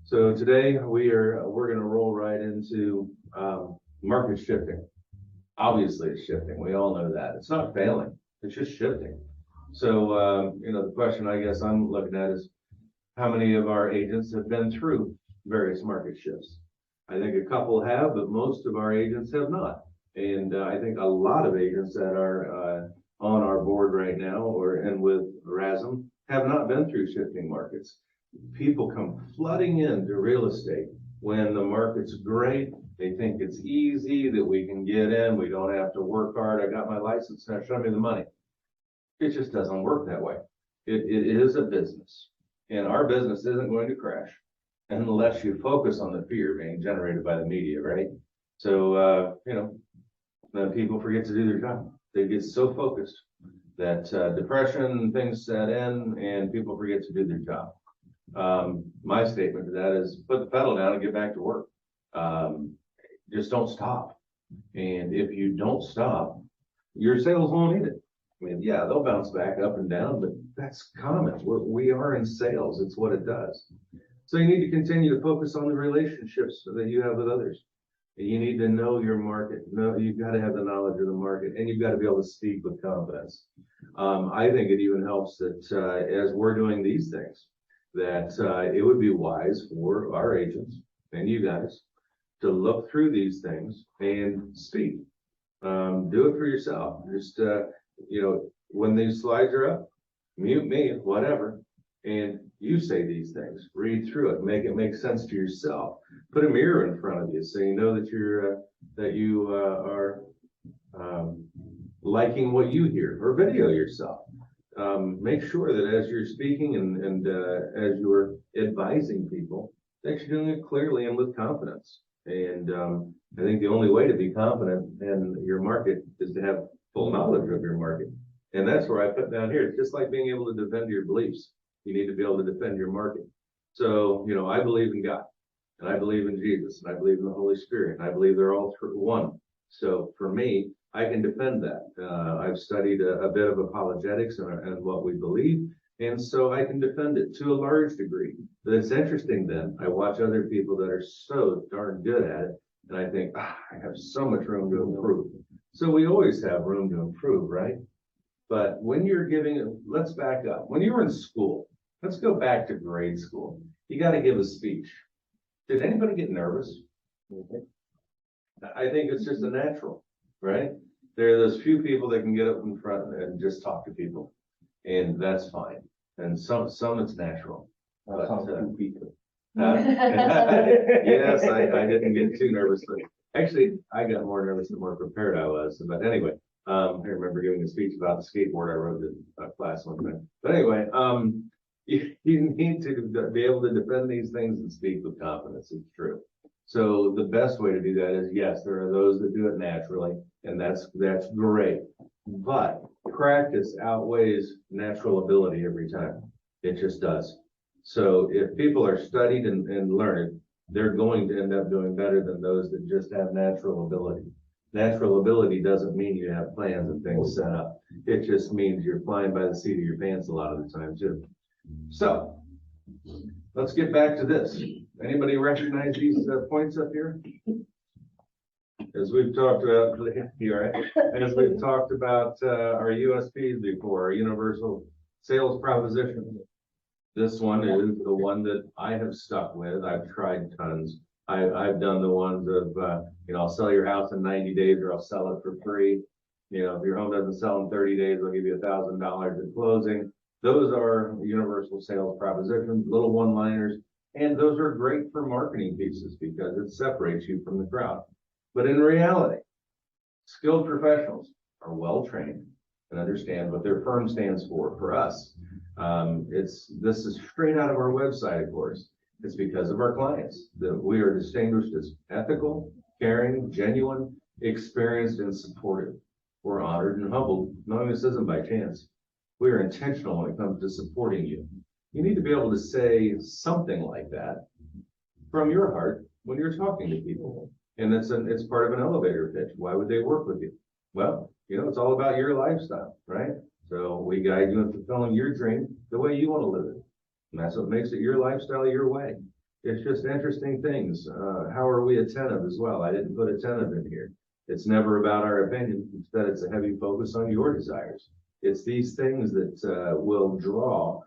So today we're going to roll right into market shifting. Obviously, it's shifting. We all know that. It's not failing. It's just shifting. So the question I guess I'm looking at is how many of our agents have been through various market shifts? I think a couple have, but most of our agents have not. And I think a lot of agents that are on our board right now and with RASM have not been through shifting markets. People come flooding into real estate when the market's great. They think it's easy, that we can get in. We don't have to work hard. I got my license now. Show me the money. It just doesn't work that way. It is a business, and our business isn't going to crash unless you focus on the fear being generated by the media, right? So, then people forget to do their job. They get so focused that depression and things set in and people forget to do their job. My statement to that is put the pedal down and get back to work. Just don't stop. And if you don't stop, your sales won't need it. I mean, yeah, they'll bounce back up and down, but that's common. We are in sales. It's what it does. So you need to continue to focus on the relationships that you have with others. You need to know your market. You've got to have the knowledge of the market, and you've got to be able to speak with confidence. I think it even helps that as we're doing these things, that it would be wise for our agents and you guys to look through these things and speak. Do it for yourself. Just, when these slides are up, mute me, whatever, and you say these things. Read through it. Make it make sense to yourself. Put a mirror in front of you so you know that you are liking what you hear, or video yourself. Make sure that as you're speaking and as you're advising people, that you're doing it clearly and with confidence. And I think the only way to be confident in your market is to have full knowledge of your market. And that's where I put down here. It's just like being able to defend your beliefs. You need to be able to defend your market. So, I believe in God, and I believe in Jesus, and I believe in the Holy Spirit, and I believe they're all one. So for me, I can defend that. I've studied a bit of apologetics and what we believe, and so I can defend it to a large degree. But it's interesting then, I watch other people that are so darn good at it, and I think, I have so much room to improve. So we always have room to improve, right? But when you're let's back up. When you were in school, let's go back to grade school. You got to give a speech. Did anybody get nervous? I think it's just a natural, right? There are those few people that can get up in front and just talk to people, and that's fine. And some it's natural. But, yes, I didn't get too nervous. Actually, I got more nervous the more prepared I was. But anyway, I remember giving a speech about the skateboard I rode in class one time. But anyway, you need to be able to defend these things and speak with confidence. It's true. So the best way to do that is, yes, there are those that do it naturally, and that's great. But practice outweighs natural ability every time. It just does. So if people are studied and learned, they're going to end up doing better than those that just have natural ability. Natural ability doesn't mean you have plans and things set up. It just means you're flying by the seat of your pants a lot of the time too. So let's get back to this. Anybody recognize these points up here? As we've talked about, as we've talked about our USPs before, our universal sales proposition. This one is the one that I have stuck with. I've tried tons. I've done the ones of, I'll sell your house in 90 days or I'll sell it for free. If your home doesn't sell in 30 days, I'll give you $1,000 at closing. Those are universal sales propositions, little one-liners, and those are great for marketing pieces because it separates you from the crowd. But in reality, skilled professionals are well-trained and understand what their firm stands for. For us, this is straight out of our website, of course. It's because of our clients that we are distinguished as ethical, caring, genuine, experienced, and supportive. We're honored and humbled, knowing this isn't by chance. We are intentional when it comes to supporting you. You need to be able to say something like that from your heart when you're talking to people. And it's part of an elevator pitch. Why would they work with you? Well, it's all about your lifestyle, right? So we guide you in fulfilling your dream the way you want to live it. And that's what makes it your lifestyle, your way. It's just interesting things. How are we attentive as well? I didn't put attentive in here. It's never about our opinion. Instead, it's a heavy focus on your desires. It's these things that will draw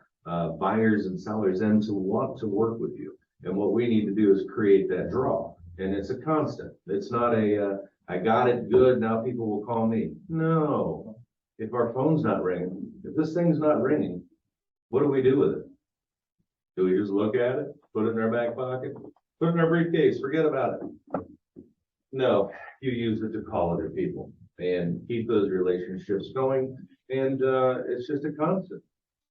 buyers and sellers in to want to work with you. And what we need to do is create that draw. And it's a constant. It's not I got it good, now people will call me. No. If our phone's not ringing, if this thing's not ringing, what do we do with it? Do we just look at it, put it in our back pocket, put it in our briefcase, forget about it? No, you use it to call other people and keep those relationships going. And it's just a constant.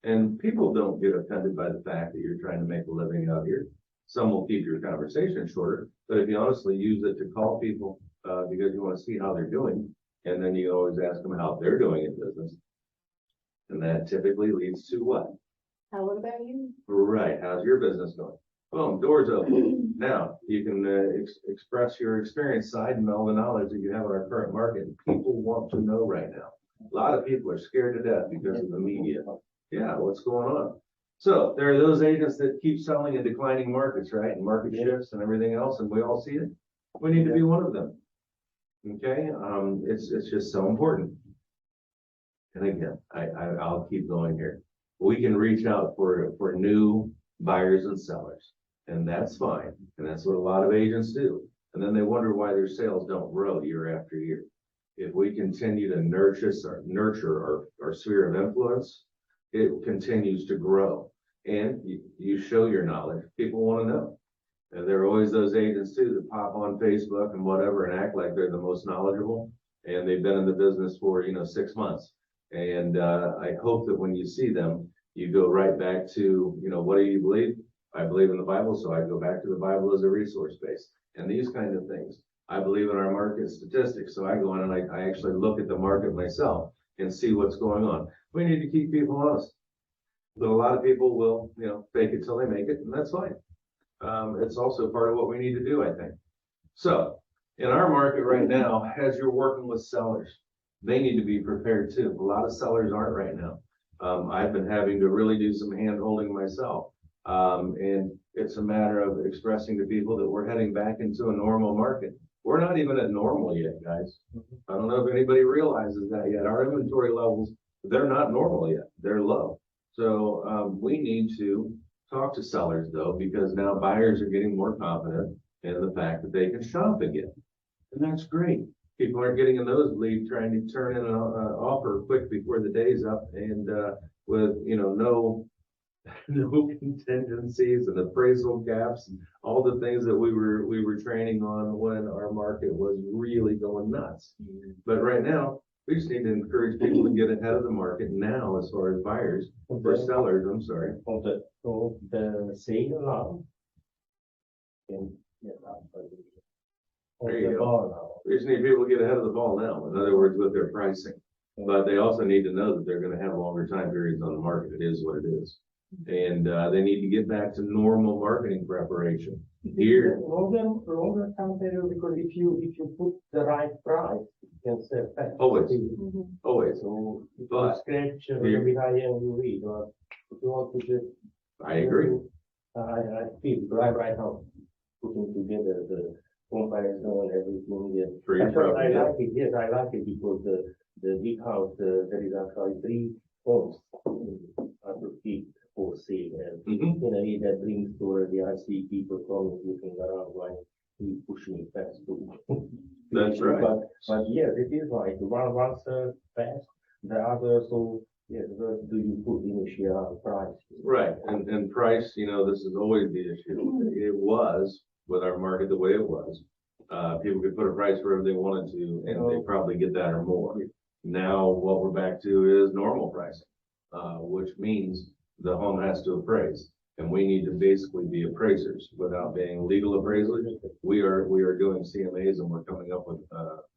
And people don't get offended by the fact that you're trying to make a living out here. Some will keep your conversation shorter, but if you honestly use it to call people because you want to see how they're doing, and then you always ask them how they're doing in business, and that typically leads to what? What about you? Right. How's your business going? Boom, doors open. Now you can express your experience side and all the knowledge that you have in our current market. People want to know right now. A lot of people are scared to death because of the media. Yeah, what's going on? So there are those agents that keep selling in declining markets, right? And market shifts and everything else, and we all see it. We need to be one of them. Okay, it's just so important. And again, I'll keep going here. We can reach out for new buyers and sellers, and that's fine. And that's what a lot of agents do. And then they wonder why their sales don't grow year after year. If we continue to nurture our sphere of influence, it continues to grow. And you show your knowledge. People want to know. And there are always those agents too that pop on Facebook and whatever and act like they're the most knowledgeable, and they've been in the business for 6 months. And I hope that when you see them, you go right back to, what do you believe? I believe in the Bible, so I go back to the Bible as a resource base and these kind of things. I believe in our market statistics, so I go on and I actually look at the market myself and see what's going on. We need to keep people honest, but a lot of people will, fake it till they make it, and that's fine. It's also part of what we need to do, I think. So in our market right now, as you're working with sellers, they need to be prepared too. A lot of sellers aren't right now. I've been having to really do some hand holding myself. And it's a matter of expressing to people that we're heading back into a normal market. We're not even at normal yet, guys. I don't know if anybody realizes that yet. Our inventory levels, they're not normal yet. They're low. So we need to talk to sellers though, because now buyers are getting more confident in the fact that they can shop again. And that's great. People aren't getting a nosebleed trying to turn in an offer quick before the day's up and with no contingencies and appraisal gaps and all the things that we were training on when our market was really going nuts. But right now, we just need to encourage people to get ahead of the market now as far as buyers or sellers. I'm sorry. The sale now. There you go. We just need people to get ahead of the ball now. In other words, with their pricing. But they also need to know that they're going to have longer time periods on the market. It is what it is. And they need to get back to normal marketing preparation. Here. Longer time period, because if you put the right price, you can sell fast. Always. Always. So if But you scratch a very high end, you read. But if you want to just. I agree. I feel right now putting together the comparison and everything. Yeah. I like it. Yes, I like it because the big house there is actually 3 homes to keep for sale, and in a way that brings already. I see people coming looking around while he pushing fast too. That's right. But yes, it is right. One fast, the other. So yes, where do you put initial price? Right, and price, this is always the issue. It was with our market the way it was. People could put a price wherever they wanted to, and they probably get that or more. Now, what we're back to is normal pricing, which means the home has to appraise, and we need to basically be appraisers without being legal appraisers. We are doing CMAs, and we're coming up with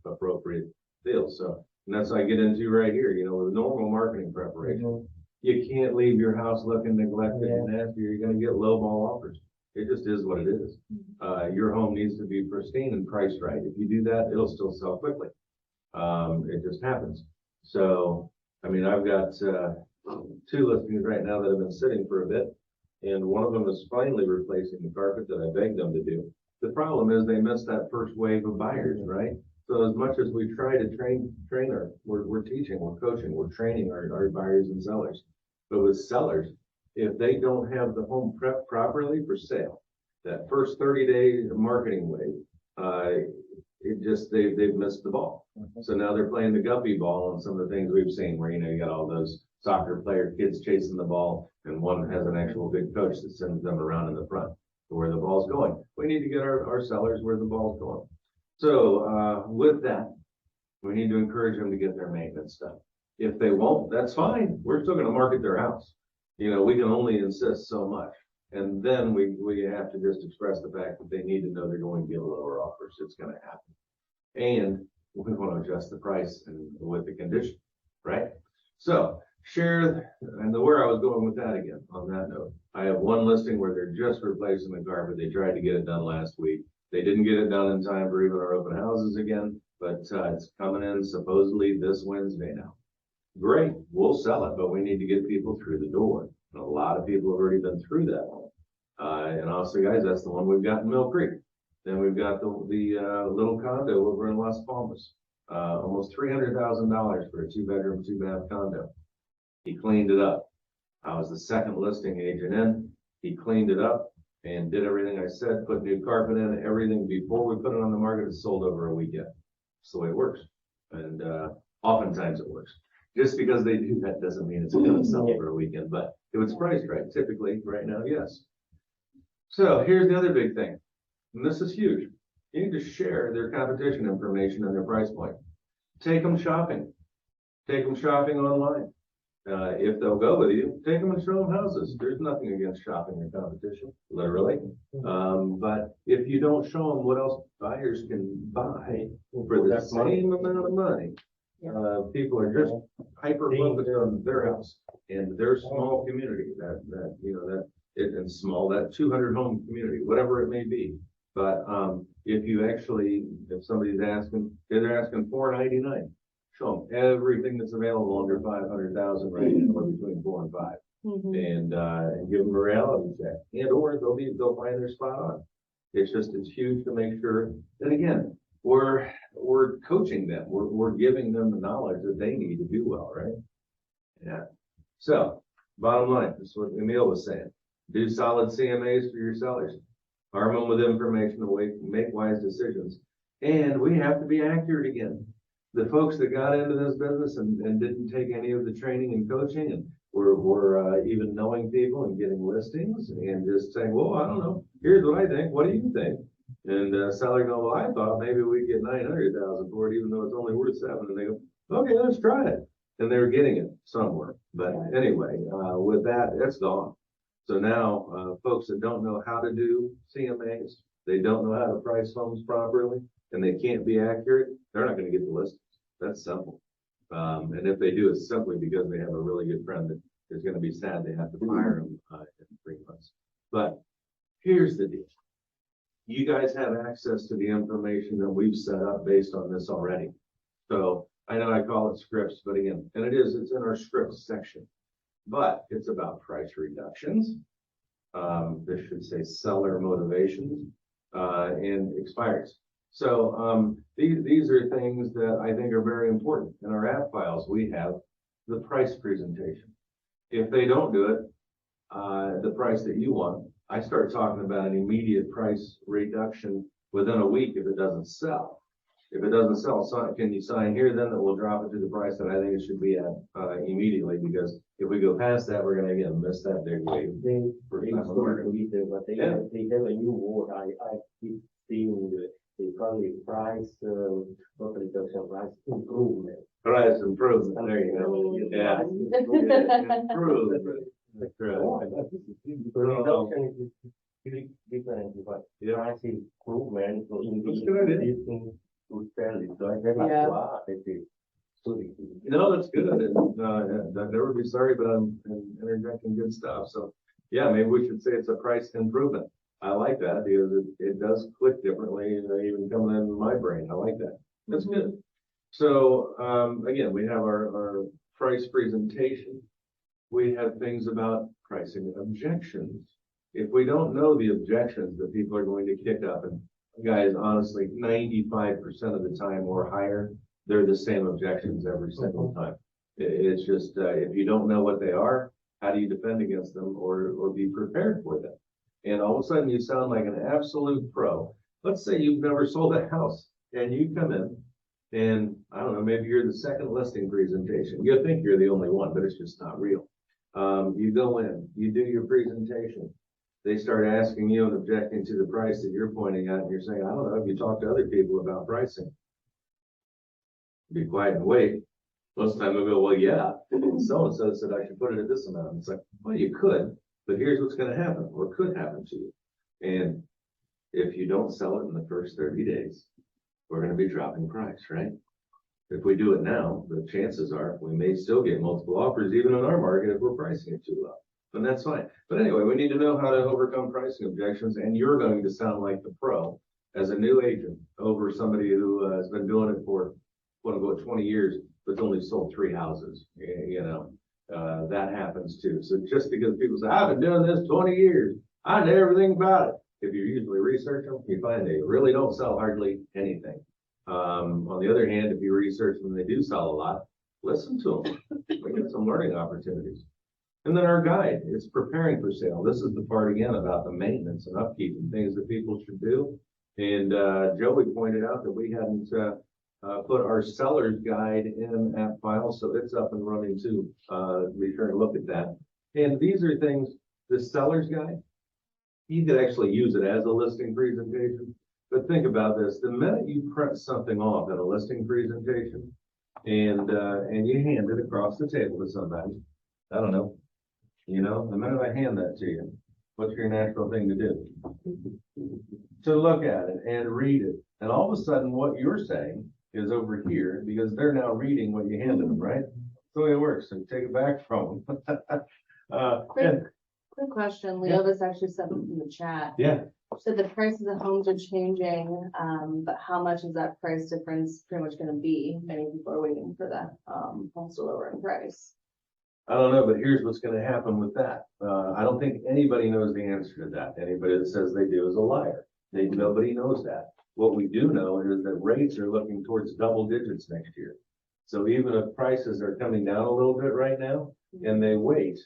appropriate deals. So, and that's what I get into right here. With normal marketing preparation, you can't leave your house looking neglected and nasty. You're going to get low ball offers. It just is what it is. Your home needs to be pristine and priced right. If you do that, it'll still sell quickly. It just happens. So, I've got 2 listings right now that have been sitting for a bit. And one of them is finally replacing the carpet that I begged them to do. The problem is they missed that first wave of buyers, right? So as much as we try to we're teaching, we're coaching, we're training our buyers and sellers. But with sellers, if they don't have the home prep properly for sale, that first 30-day marketing wave, they've missed the ball. So now they're playing the guppy ball and some of the things we've seen where, you got all those soccer player kids chasing the ball and one has an actual big coach that sends them around in the front to where the ball's going. We need to get our sellers where the ball's going. So, with that, we need to encourage them to get their maintenance done. If they won't, that's fine. We're still going to market their house. We can only insist so much. And then we have to just express the fact that they need to know they're going to get lower offers. It's going to happen. And we want to adjust the price and with the condition, right? So share, and where I was going with that again, on that note, I have one listing where they're just replacing the carpet. They tried to get it done last week. They didn't get it done in time for even our open houses again, but it's coming in supposedly this Wednesday now. Great, we'll sell it, but we need to get people through the door. And a lot of people have already been through that one. And also, guys, that's the one we've got in Mill Creek. Then we've got the little condo over in Las Palmas. Almost $300,000 for a 2-bedroom, 2-bath condo. He cleaned it up. I was the second listing agent in. He cleaned it up and did everything I said, put new carpet in, everything before we put it on the market. It's sold over a weekend. That's the way it works. And oftentimes it works. Just because they do that doesn't mean it's going to sell over a weekend, but if it's priced right, typically right now, yes. So here's the other big thing, and this is huge. You need to share their competition information and their price point. Take them shopping. Take them shopping online. If they'll go with you, take them and show them houses. There's nothing against shopping your competition, literally. But if you don't show them what else buyers can buy for the same amount of money, people are just hyper focused on their house and their small community and small, that 200 home community, whatever it may be. But if somebody's asking, they're asking $499, show them everything that's available under 500,000 right now, or between 4 and 5, and give them a reality check, or they'll find their spot on. It's huge to make sure that, again, we're coaching them. We're giving them the knowledge that they need to do well, right? Yeah. So bottom line, this is what Emil was saying. Do solid CMAs for your sellers. Arm them with information to make wise decisions. And we have to be accurate again. The folks that got into this business and didn't take any of the training and coaching and were even knowing people and getting listings and just saying, well, I don't know. Here's what I think. What do you think? And seller go, well, I thought maybe we'd get 900,000 for it, even though it's only worth 7. And they go, okay, let's try it. And they're getting it somewhere. But anyway, with that, it's gone. So now, folks that don't know how to do CMAs, they don't know how to price homes properly, and they can't be accurate, they're not going to get the listings. That's simple. And if they do, it's simply because they have a really good friend that is going to be sad they have to fire them in 3 months. But here's the deal. You guys have access to the information that we've set up based on this already. So I know I call it scripts, but again, it's in our scripts section, but it's about price reductions. This should say seller motivations, and expires. So, these are things that I think are very important. In our app files, we have the price presentation. If they don't do it, the price that you want, I start talking about an immediate price reduction within a week if it doesn't sell. If it doesn't sell, can you sign here then that we'll drop it to the price that I think it should be at immediately, because if we go past that, we're going to again miss that big wave. But they have a new word. I keep seeing they call it price reduction, price improvement. Price improvement. There you go. Yeah. Improvement. That's right. Reduction is different, but price improvement so in to sell it. So I no, that's good. I'd never be sorry, but I'm interjecting good stuff. So yeah, maybe we should say it's a price improvement. I like that because it does click differently, even coming in my brain. I like that. That's good. So again, we have our price presentation. we have things about pricing objections. If we don't know the objections that people are going to kick up, and guys, honestly, 95% of the time or higher, they're the same objections every single time. It's just, if you don't know what they are, how do you defend against them or be prepared for them? And all of a sudden you sound like an absolute pro. Let's say you've never sold a house and you come in and I don't know, maybe you're the second listing presentation. You think you're the only one, but it's just not real. You go in, you do your presentation. They start asking you and objecting to the price that you're pointing at, and you're saying, I don't know, have you talked to other people about pricing? Be quiet and wait. Most of the time they'll go, well, yeah, so-and-so said I should put it at this amount. It's like, well, you could, but here's what's going to happen or could happen to you. And if you don't sell it in the first 30 days, we're going to be dropping price, right? If we do it now, the chances are we may still get multiple offers, even in our market, if we're pricing it too low. And that's fine. But anyway, we need to know how to overcome pricing objections, and you're going to sound like the pro as a new agent over somebody who has been doing it for, quote unquote, 20 years, but's only sold 3 houses. You know, that happens too. So just because people say, I've been doing this 20 years, I know everything about it. If you usually research them, you find they really don't sell hardly anything. On the other hand, if you research them, they do sell a lot. Listen to them. We get some learning opportunities. And then our guide is preparing for sale. This is the part again about the maintenance and upkeep and things that people should do. And Joey pointed out that we hadn't put our seller's guide in app file, so it's up and running too. Be sure to look at that. And these are things, the seller's guide, you could actually use it as a listing presentation. But think about this, the minute you print something off at a listing presentation and you hand it across the table to somebody, I don't know, you know, the minute I hand that to you, what's your natural thing to do? To look at it and read it. And all of a sudden what you're saying is over here because they're now reading what you handed them, right? That's the way it works. So take it back from them. Quick question, Leo, this actually sent in the chat. Yeah. So the prices of homes are changing, but how much is that price difference pretty much gonna be? Many people are waiting for that, homes to lower in price. I don't know, but here's what's going to happen with that. I don't think anybody knows the answer to that. Anybody that says they do is a liar. Nobody knows that. What we do know is that rates are looking towards double digits next year. So even if prices are coming down a little bit right now and they wait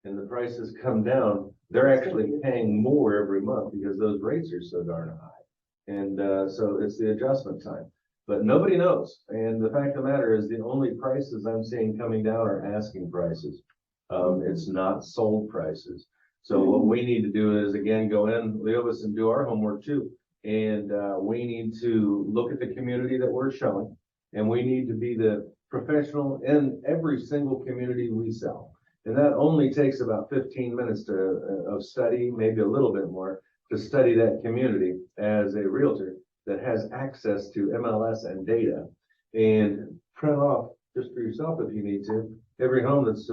and the prices come down, they're actually paying more every month because those rates are so darn high. And so it's the adjustment time. But nobody knows. And the fact of the matter is the only prices I'm seeing coming down are asking prices. It's not sold prices. So what we need to do is, again, go in, Leovis, and do our homework too. And we need to look at the community that we're showing. And we need to be the professional in every single community we sell. And that only takes about 15 minutes of study, maybe a little bit more, to study that community as a realtor that has access to MLS and data, and print off just for yourself if you need to every home that's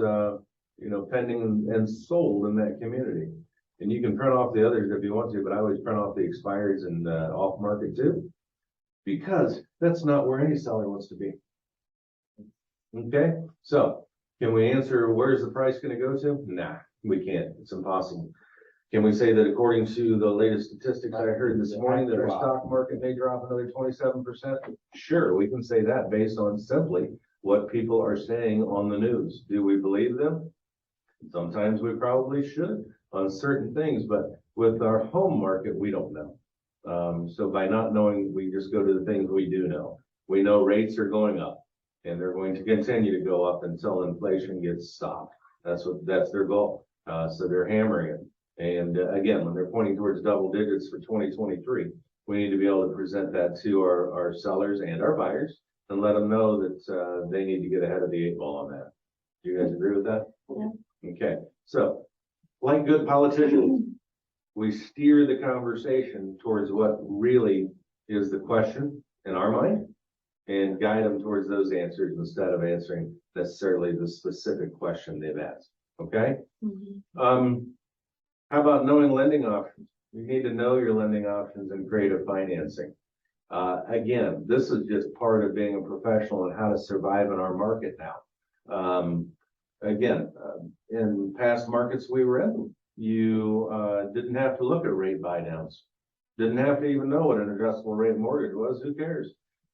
pending and sold in that community. And you can print off the others if you want to, but I always print off the expireds and off market too, because that's not where any seller wants to be. Okay, so can we answer where's the price going to go to? Nah, we can't. It's impossible. Can we say that according to the latest statistics I heard this morning that our stock market may drop another 27%? Sure, we can say that based on simply what people are saying on the news. Do we believe them? Sometimes we probably should on certain things, but with our home market, we don't know. So by not knowing, we just go to the things we do know. We know rates are going up and they're going to continue to go up until inflation gets stopped. That's their goal. So they're hammering it. And again, when they're pointing towards double digits for 2023, we need to be able to present that to our sellers and our buyers and let them know that they need to get ahead of the 8 ball on that. Do you guys agree with that? Yeah. Okay. So, like good politicians, we steer the conversation towards what really is the question in our mind and guide them towards those answers instead of answering necessarily the specific question they've asked. Okay? Mm-hmm. How about knowing lending options? You need to know your lending options and creative financing. Again, this is just part of being a professional and how to survive in our market now. again, in past markets we were in, you, didn't have to look at rate buy downs. Didn't have to even know what an adjustable rate mortgage was. Who cares?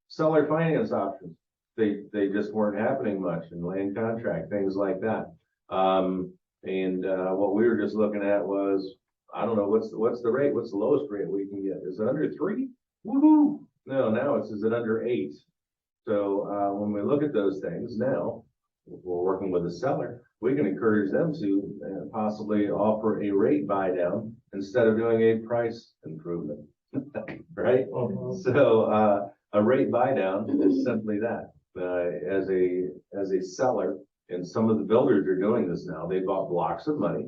Seller finance options. They just weren't happening much in land contract, things like that. What we were just looking at was, I don't know, what's the rate? What's the lowest rate we can get? Is it under 3? Woohoo! No, now it's, is it under 8? So, when we look at those things now, we're working with a seller, we can encourage them to possibly offer a rate buy down instead of doing a price improvement. Right? So, a rate buy down is simply that. As a seller, and some of the builders are doing this now, they bought blocks of money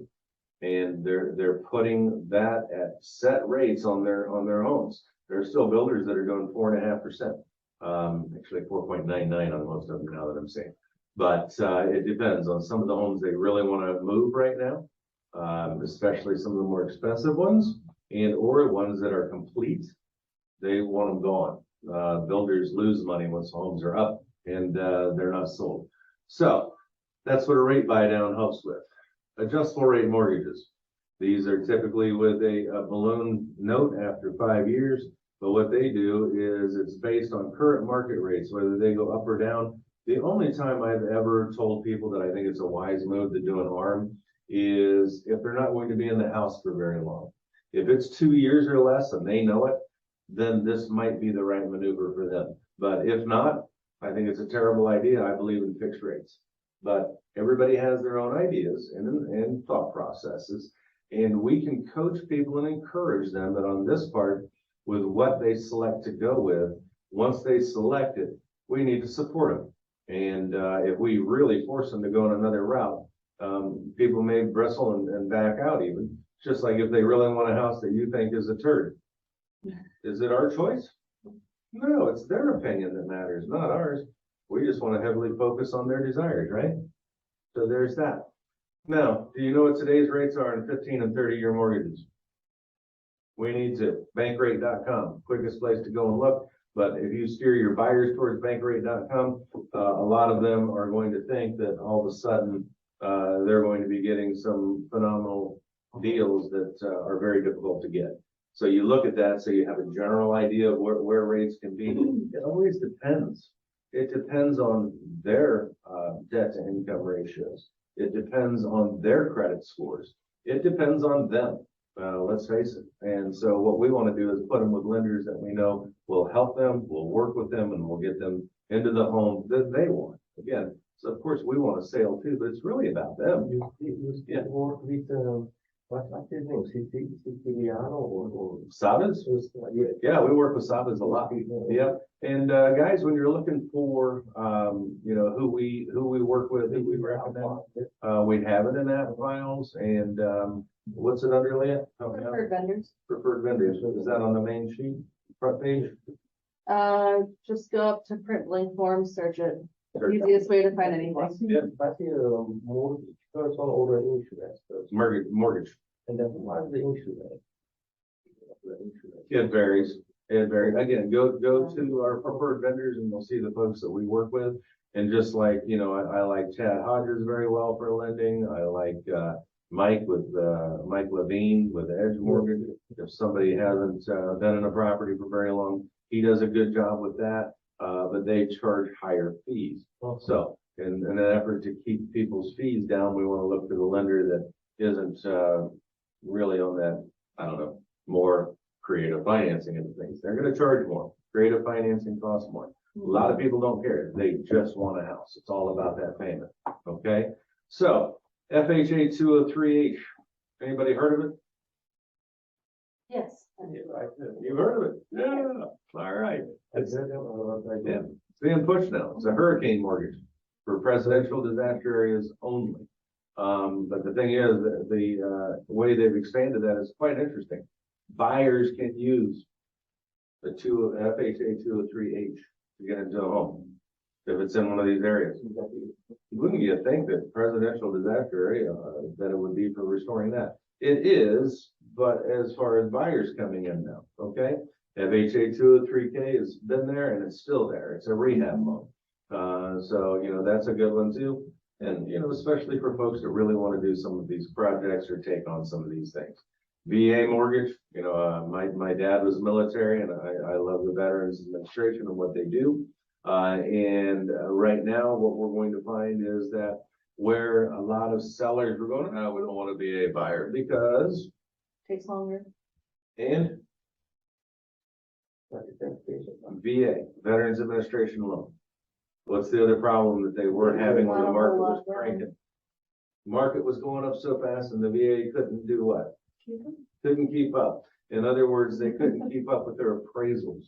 and they're putting that at set rates on their homes. There are still builders that are doing 4.5%. Actually 4.99 on most of them now that I'm saying. But it depends on some of the homes they really want to move right now, especially some of the more expensive ones and or ones that are complete. They want them gone. Builders lose money once homes are up and they're not sold. So that's what a rate buy down helps with. Adjustable rate mortgages. These are typically with a balloon note after 5 years. But what they do is it's based on current market rates, whether they go up or down. The only time I've ever told people that I think it's a wise move to do an ARM is if they're not going to be in the house for very long. If it's 2 years or less and they know it, then this might be the right maneuver for them. But if not, I think it's a terrible idea. I believe in fixed rates. But everybody has their own ideas and thought processes. And we can coach people and encourage them that on this part, with what they select to go with, once they select it, we need to support them. And if we really force them to go in another route, people may bristle and back out even, just like if they really want a house that you think is a turd. Is it our choice? No, it's their opinion that matters, not ours. We just want to heavily focus on their desires, right? So there's that. Now, do you know what today's rates are in 15 and 30-year mortgages? We need to. Bankrate.com, quickest place to go and look. But if you steer your buyers towards bankrate.com, a lot of them are going to think that all of a sudden they're going to be getting some phenomenal deals that are very difficult to get. So you look at that, so you have a general idea of where rates can be. It always depends. It depends on their debt to income ratios. It depends on their credit scores. It depends on them. Let's face it. And so what we want to do is put them with lenders that we know will help them, will work with them, and will get them into the home that they want. Again, so of course we want a sale too, but it's really about them. You work with what's his name? Siciliano or Savas? Yeah. Yeah, we work with Savas a lot. Yep. And guys, when you're looking for who we work with, who we recommend, we have it in app files. And what's it under, Leah? Preferred vendors. Preferred vendors. Is that on the main sheet, front page? Just go up to print link form, search it. Easiest way to find anything. I see mortgage person or insurance person. Mortgage. And then what's the insurance? It varies. It varies. Again, go to our preferred vendors and you'll see the folks that we work with. And just like, I like Chad Hodges very well for lending. I like Mike Levine with Edge Mortgage. If somebody hasn't been in a property for very long, he does a good job with that. But they charge higher fees. Okay. So in an effort to keep people's fees down, we want to look for the lender that isn't really on that, more creative financing and things. They're going to charge more. Creative financing costs more. A lot of people don't care. They just want a house. It's all about that payment. Okay. So FHA 203H. Anybody heard of it? Yes. You've heard of it? Yeah. All right. It's being pushed now. It's a hurricane mortgage for presidential disaster areas only. But the thing is, the way they've expanded that is quite interesting. Buyers can use the FHA 203H to get into a home if it's in one of these areas. Wouldn't you think that presidential disaster area that it would be for restoring that? It is, but as far as buyers coming in now, okay? FHA 203K has been there and it's still there. It's a rehab loan. So, that's a good one too. And, especially for folks that really want to do some of these projects or take on some of these things. VA mortgage, my dad was military and I love the Veterans Administration and what they do. Right now, what we're going to find is that where a lot of sellers were going, we don't want to be a buyer because, Takes longer. and VA, Veterans Administration loan. What's the other problem that they were having when the market was cranking? Market was going up so fast and the VA couldn't do what? Couldn't keep up. In other words, they couldn't keep up with their appraisals.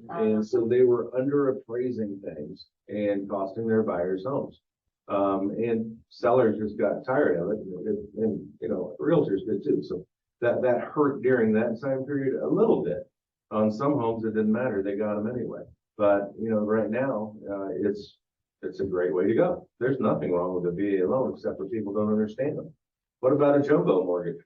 And so they were under appraising things and costing their buyers homes. And sellers just got tired of it and realtors did too. So that hurt during that time period a little bit. On some homes, it didn't matter. They got them anyway. But, right now, it's a great way to go. There's nothing wrong with a VA loan except for people don't understand them. What about a jumbo mortgage?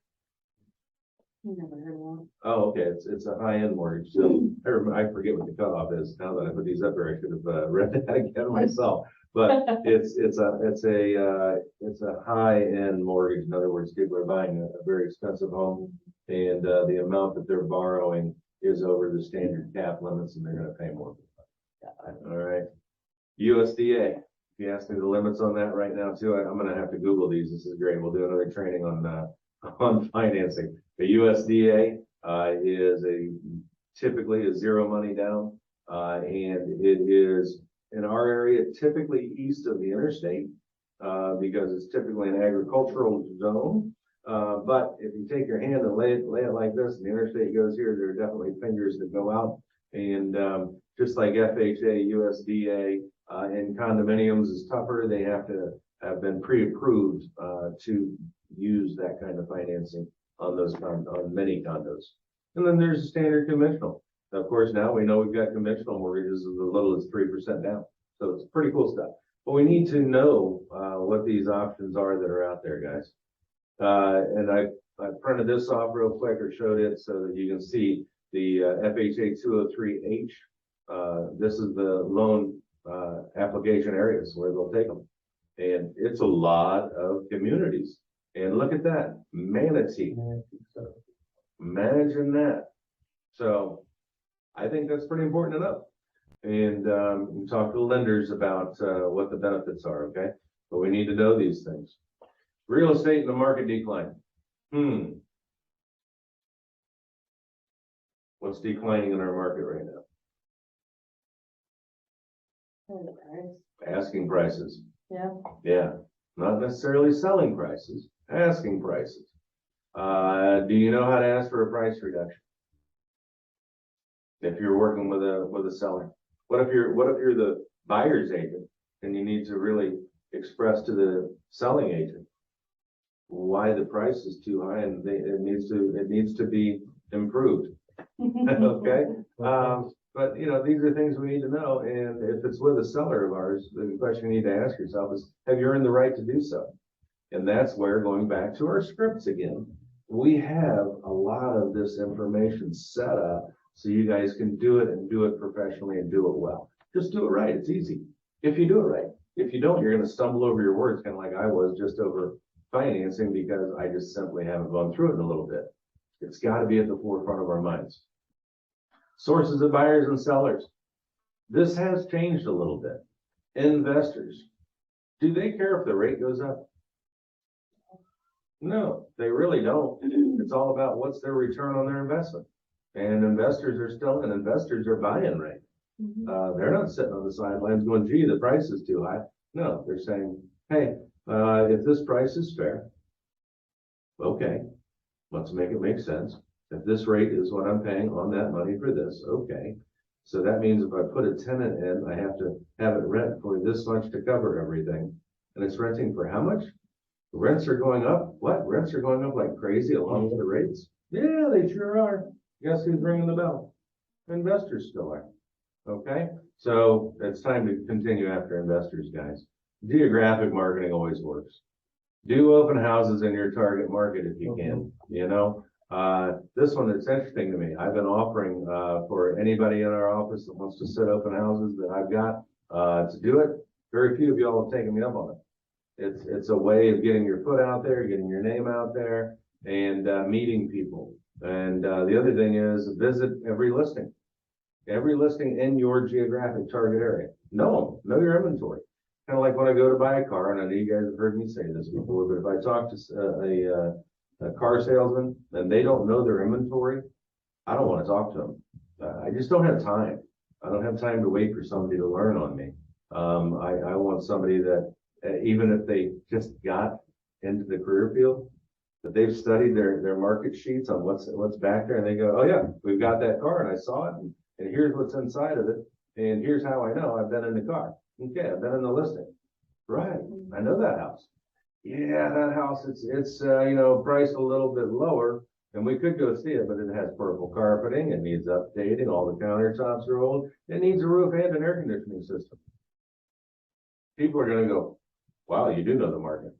Never heard of one. Oh, okay. It's a high-end mortgage. So I forget what the cutoff is. Now that I put these up here, I should have read that again myself. But it's a high-end mortgage. In other words, people are buying a very expensive home, and the amount that they're borrowing is over the standard cap limits, and they're going to pay more. All right. USDA. If you ask me the limits on that right now too, I'm going to have to Google these. This is great. We'll do another training on financing. The USDA is typically a zero money down, and it is in our area typically east of the interstate because it's typically an agricultural zone. But if you take your hand and lay it like this, and the interstate goes here, there are definitely fingers that go out. And just like FHA, USDA, and condominiums is tougher, they have to have been pre-approved to use that kind of financing on on many condos. And then there's a standard conventional. Of course, now we know we've got conventional mortgages as little as 3% down. So it's pretty cool stuff. But we need to know what these options are that are out there, guys. And I printed this off real quick or showed it so that you can see the FHA 203H. This is the loan application areas where they'll take them. And it's a lot of communities. And look at that, Manatee. Imagine that. So I think that's pretty important to know. And we talk to the lenders about what the benefits are, okay? But we need to know these things. Real estate in the market decline. What's declining in our market right now? Asking prices. Yeah. Yeah. Not necessarily selling prices, asking prices. Do you know how to ask for a price reduction? If you're working with a seller, what if you're the buyer's agent and you need to really express to the selling agent why the price is too high and it needs to be improved. Okay. But these are things we need to know. And if it's with a seller of ours, the question you need to ask yourself is, have you earned the right to do so? And that's where, going back to our scripts again, we have a lot of this information set up so you guys can do it and do it professionally and do it well. Just do it right. It's easy. If you do it right. If you don't, you're going to stumble over your words, kind of like I was just over financing, because I just simply haven't gone through it in a little bit. It's got to be at the forefront of our minds. Sources of buyers and sellers. This has changed a little bit. Investors. Do they care if the rate goes up? No, they really don't. It's all about what's their return on their investment. And investors are still, and investors are buying right. They're not sitting on the sidelines going, gee, the price is too high. No, they're saying, hey, if this price is fair, okay, let's make it make sense. If this rate is what I'm paying on that money for this, okay. So that means if I put a tenant in, I have to have it rent for this much to cover everything. And it's renting for how much? Rents are going up. What? Rents are going up like crazy along with the rates? Yeah, they sure are. Guess who's ringing the bell? Investors still are. Okay. So it's time to continue after investors, guys. Geographic marketing always works. Do open houses in your target market if you can, This one, it's interesting to me. I've been offering for anybody in our office that wants to set open houses that I've got to do it. Very few of y'all have taken me up on it. It's a way of getting your foot out there, getting your name out there, and meeting people. And the other thing is visit every listing in your geographic target area. Know your inventory. Kind of like when I go to buy a car, and I know you guys have heard me say this before, but if I talk to a car salesman and they don't know their inventory, I don't want to talk to them. I just don't have time. I don't have time to wait for somebody to learn on me. I want somebody that, even if they just got into the career field, that they've studied their market sheets on what's back there, and they go, oh yeah, we've got that car, and I saw it, and here's what's inside of it, and here's how I know I've been in the car. Okay, I've been in the listing. Right, I know that house. Yeah, that house, it's priced a little bit lower, and we could go see it, but it has purple carpeting, it needs updating, all the countertops are old, it needs a roof and an air conditioning system. People are gonna go, wow, you do know the market.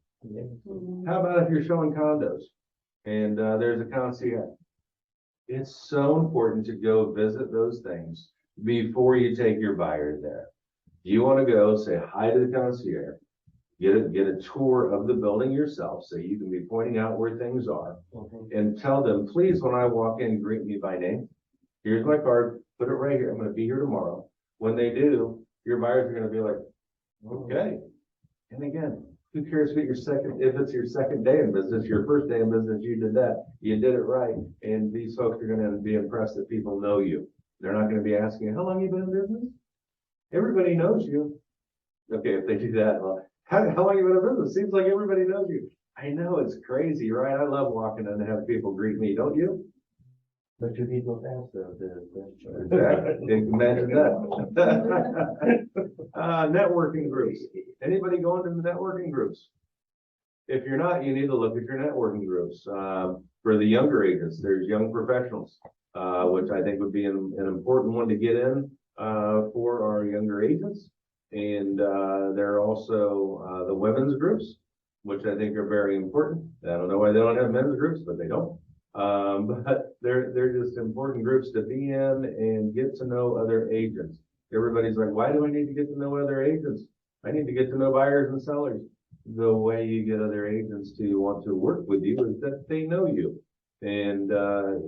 How about if you're showing condos and there's a concierge? It's so important to go visit those things before you take your buyer there. You want to go say hi to the concierge, get a tour of the building yourself so you can be pointing out where things are, and tell them, please, when I walk in, greet me by name. Here's my card, put it right here. I'm going to be here tomorrow. When they do, your buyers are going to be like, okay. And again, who cares if it's your second day in business, your first day in business, you did that. You did it right. And these folks are going to be impressed that people know you. They're not going to be asking, how long have you been in business? Everybody knows you. Okay, if they do that, well, how long have you been in business? Seems like everybody knows you. I know, it's crazy, right? I love walking in and have people greet me, don't you? But you did not answer the question. Exactly. Imagine that. Networking groups. Anybody going to the networking groups? If you're not, you need to look at your networking groups. For the younger agents, there's young professionals, which I think would be an important one to get in for our younger agents. And there are also the women's groups, which I think are very important. I don't know why they don't have men's groups, but they don't. But they're just important groups to be in and get to know other agents. Everybody's like, why do I need to get to know other agents? I need to get to know buyers and sellers. The way you get other agents to want to work with you is that they know you. And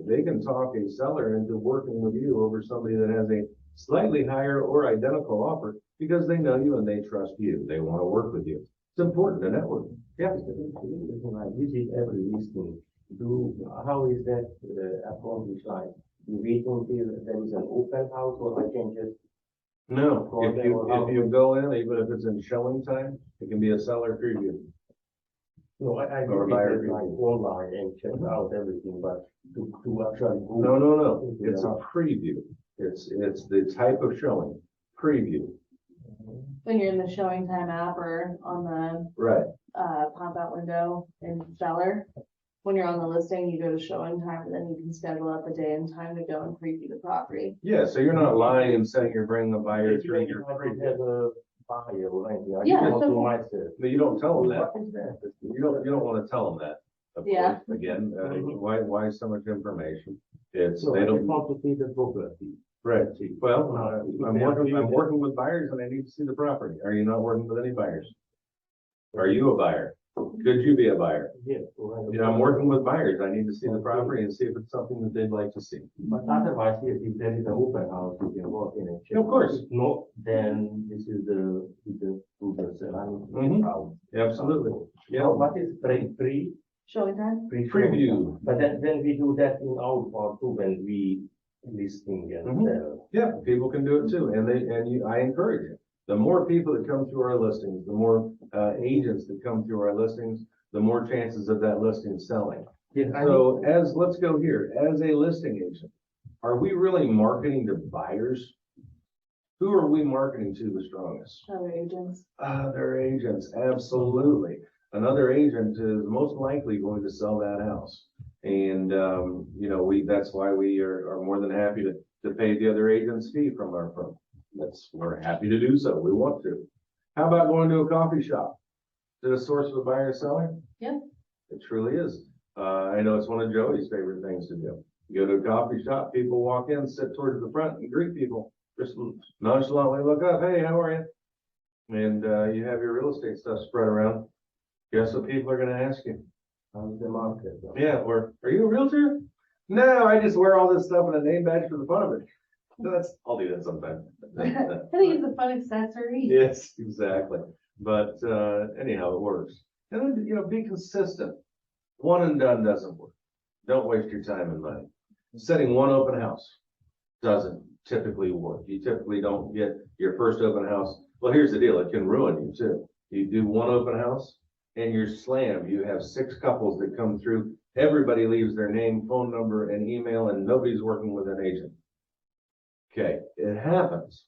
they can talk a seller into working with you over somebody that has a slightly higher or identical offer because they know you and they trust you. They want to work with you. It's important to network. Yeah. I visit every listing. How is that accomplished? Like, you wait until there is an open house, or I can just no. If you go in, even if it's in showing time, it can be a seller preview. No, I or buyer like online and check out everything, but to actually go. No. It's a preview. It's the type of showing preview. When you're in the showing time app or on the Right. pop out window in seller, when you're on the listing, you go to showing time and then you can schedule up a day and time to go and preview the property. Yeah, so you're not lying and saying you're bringing a buyer through your I don't have a buyer or anything. I Yeah, just want so- to myself. But you don't tell them that. What is that? You don't want to tell them that. Of Yeah. course. Again, why so much information? It's So they I don't. just want to see the property. Right. Well, I'm working with buyers and I need to see the property. Are you not working with any buyers? Are you a buyer? Could you be a buyer? Yes. I'm working with buyers. I need to see the property and see if it's something that they'd like to see. But otherwise, yes, if there is an open house, you can walk in and check. Of course. If not, then this is the salon Mhm. house. Absolutely. Yeah. Now, what is pre Showing time? Preview. But then we do that in our part too, when we listing and Mhm. sell. Yeah, people can do it too, I encourage it. The more people that come through our listings, the more agents that come through our listings, the more chances of that listing selling. Yes, So let's go here, as a listing agent, are we really marketing to buyers? Who are we marketing to the strongest? Other agents. Other agents, absolutely. Another agent is most likely going to sell that house. And, that's why we are more than happy to pay the other agent's fee from our firm. We're happy to do so. We want to. How about going to a coffee shop? Is it a source of a buyer or seller? Yeah. It truly is. I know it's one of Joey's favorite things to do. You go to a coffee shop, people walk in, sit towards the front and greet people. Just nonchalantly look up, hey, how are you? And you have your real estate stuff spread around. Guess what people are gonna ask you? How's the market? Yeah, or, are you a realtor? No, I just wear all this stuff in a name badge for the fun of it. I'll do that sometime. I think it's a fun accessory. Yes, exactly. But, anyhow, it works. And then, be consistent. One and done doesn't work. Don't waste your time and money. Setting one open house doesn't typically work. You typically don't get your first open house. Well, here's the deal. It can ruin you too. You do one open house and you're slammed. You have 6 couples that come through. Everybody leaves their name, phone number, and email, and nobody's working with an agent. Okay, it happens,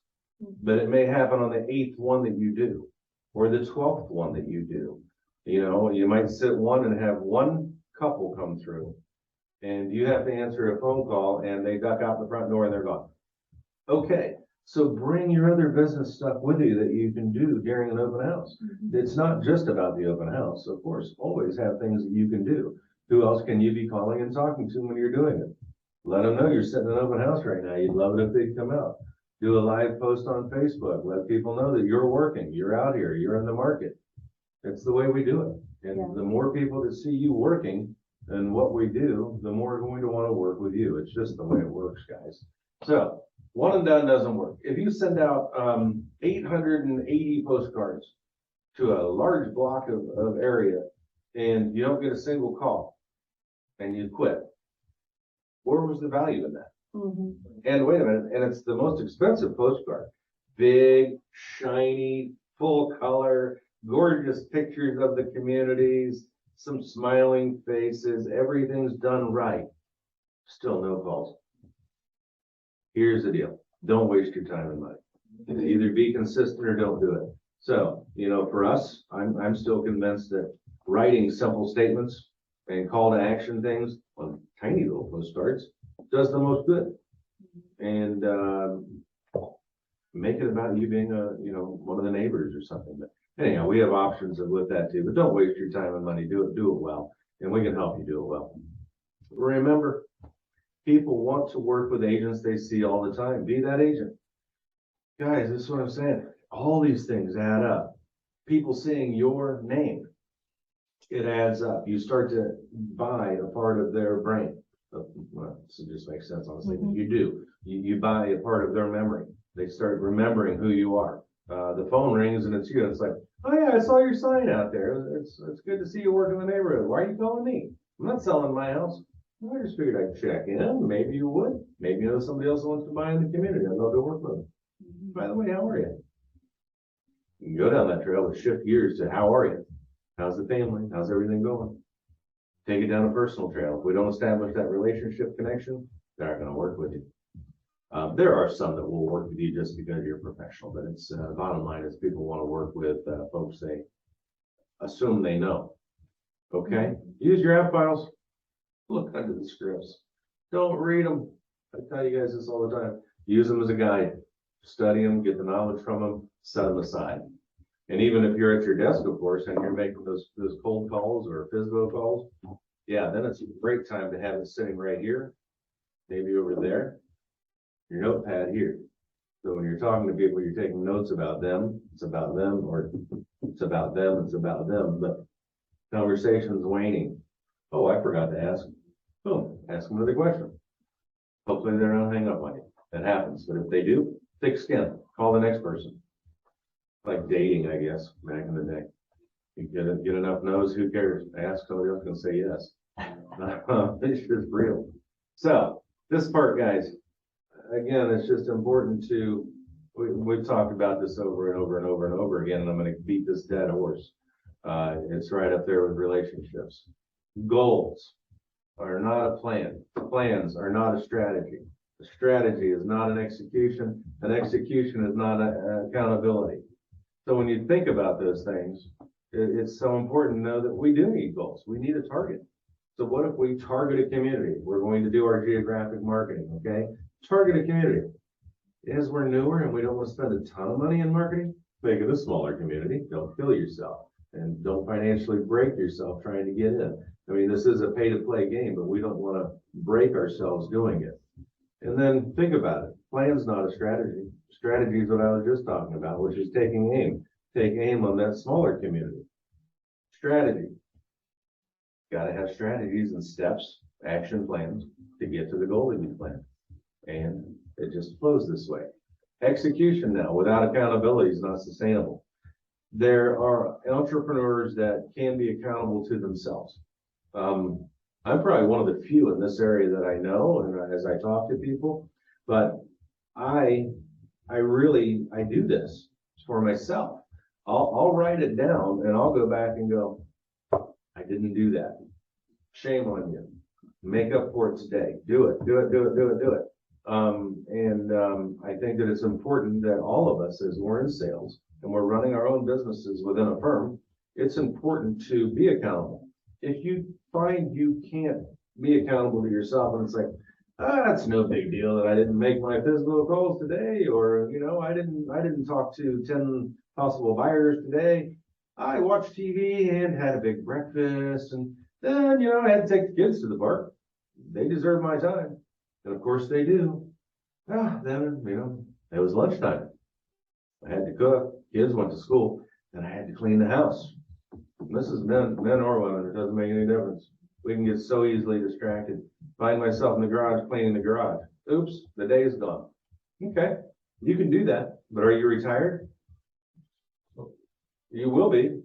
but it may happen on the 8th one that you do, or the 12th one that you do. You might sit one and have one couple come through, and you have to answer a phone call, and they duck out the front door and they're gone. Okay, so bring your other business stuff with you that you can do during an open house. It's not just about the open house. Of course, always have things that you can do. Who else can you be calling and talking to when you're doing it? Let them know you're setting an open house right now. You'd love it if they'd come out. Do a live post on Facebook. Let people know that you're working, you're out here, you're in the market. It's the way we do it. And the more people that see you working and what we do, the more going to want to work with you. It's just the way it works, guys. So one and done doesn't work. If you send out 880 postcards to a large block of area and you don't get a single call and you quit, where was the value in that? And wait a minute, and it's the most expensive postcard. Big, shiny, full color, gorgeous pictures of the communities, some smiling faces, everything's done right. Still no calls. Here's the deal. Don't waste your time and money. Either be consistent or don't do it. So, for us, I'm still convinced that writing simple statements and call to action things on tiny little postcards does the most good. And make it about you being one of the neighbors or something. But anyhow, we have options with that too. But don't waste your time and money. Do it well, and we can help you do it well. Remember, people want to work with agents they see all the time. Be that agent. Guys, this is what I'm saying. All these things add up. People seeing your name, it adds up. You start to buy a part of their brain. Well, this just makes sense, honestly. You do. You buy a part of their memory. They start remembering who you are. The phone rings and it's you. It's like, oh yeah, I saw your sign out there. It's good to see you work in the neighborhood. Why are you calling me? I'm not selling my house. I just figured I'd check in. Maybe you would. Maybe somebody else wants to buy in the community. I'll go to work with them. By the way, how are you? You can go down that trail with shift gears to how are you? How's the family? How's everything going? Take it down a personal trail. If we don't establish that relationship connection, they're not going to work with you. There are some that will work with you just because you're professional, but it's bottom line is people want to work with folks they assume they know. Okay? Use your app files. Look under the scripts. Don't read them. I tell you guys this all the time. Use them as a guide. Study them, get the knowledge from them, set them aside. And even if you're at your desk, of course, and you're making those cold calls or FSBO calls, yeah, then it's a great time to have it sitting right here, maybe over there, your notepad here. So when you're talking to people, you're taking notes about them, it's about them, or it's about them, it's about them. But conversation's waning. Oh, I forgot to ask. Boom, ask them another question. Hopefully they don't hang up on you. That happens. But if they do, thick skin, call the next person. Like dating, I guess, back in the day. You get enough no's, who cares? Ask somebody else, gonna say yes. It's just real. So this part, guys, again, it's just important to, we've talked about this over and over and over and over again, and I'm gonna beat this dead horse. It's right up there with relationships. Goals are not a plan. Plans are not a strategy. A strategy is not an execution. An execution is not accountability. So when you think about those things, it's so important to know that we do need goals. We need a target. So what if we target a community? We're going to do our geographic marketing, okay? Target a community. As we're newer and we don't want to spend a ton of money in marketing, make it a smaller community. Don't kill yourself and don't financially break yourself trying to get in. I mean, this is a pay-to-play game, but we don't want to break ourselves doing it. And then think about it. Plan's not a strategy. Strategy is what I was just talking about, which is taking aim. Take aim on that smaller community. Strategy. Got to have strategies and steps, action plans to get to the goal that you plan. And it just flows this way. Execution now, without accountability, is not sustainable. There are entrepreneurs that can be accountable to themselves. I'm probably one of the few in this area that I know, and as I talk to people, but I do this for myself. I'll write it down and I'll go back and go, I didn't do that. Shame on you. Make up for it today. Do it. I think that it's important that all of us, as we're in sales and we're running our own businesses within a firm, it's important to be accountable. If you find you can't be accountable to yourself and it's like, that's no big deal that I didn't make my physical calls today, or, I didn't talk to 10 possible buyers today. I watched TV and had a big breakfast, and then, I had to take the kids to the park. They deserve my time. And of course they do. Then, it was lunchtime. I had to cook, kids went to school, and I had to clean the house. And this is men or women, it doesn't make any difference. We can get so easily distracted. Find myself in the garage cleaning the garage. Oops, the day is gone. Okay, you can do that, but are you retired? You will be.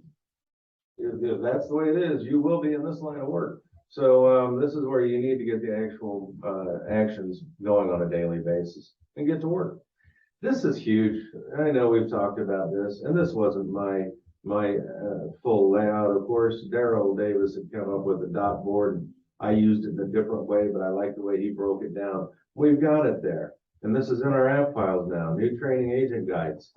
If that's the way it is, you will be in this line of work. So this is where you need to get the actual actions going on a daily basis and get to work. This is huge. I know we've talked about this, and this wasn't my full layout. Of course, Daryl Davis had come up with a dot board, and I used it in a different way, but I like the way he broke it down. We've got it there, and this is in our app files now. New training agent guides.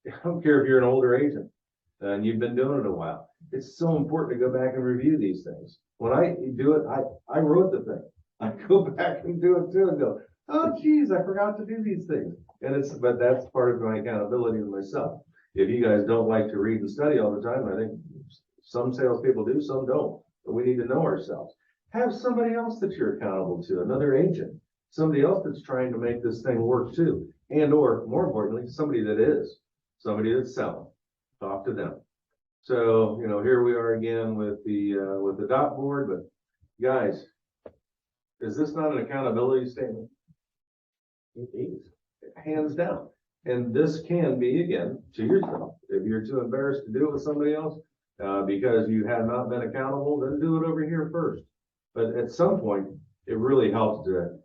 I don't care if you're an older agent and you've been doing it a while. It's so important to go back and review these things. When I do it, I wrote the thing. I go back and do it too and go, oh geez, I forgot to do these things. But that's part of my accountability to myself. If you guys don't like to read and study all the time, I think some salespeople do, some don't. But we need to know ourselves. Have somebody else that you're accountable to, another agent, somebody else that's trying to make this thing work too. And or more importantly, somebody that's selling. Talk to them. So, here we are again with the dot board, but guys, is this not an accountability statement? It is, hands down. And this can be, again, to yourself. If you're too embarrassed to do it with somebody else, because you have not been accountable, then do it over here first. But at some point, it really helps to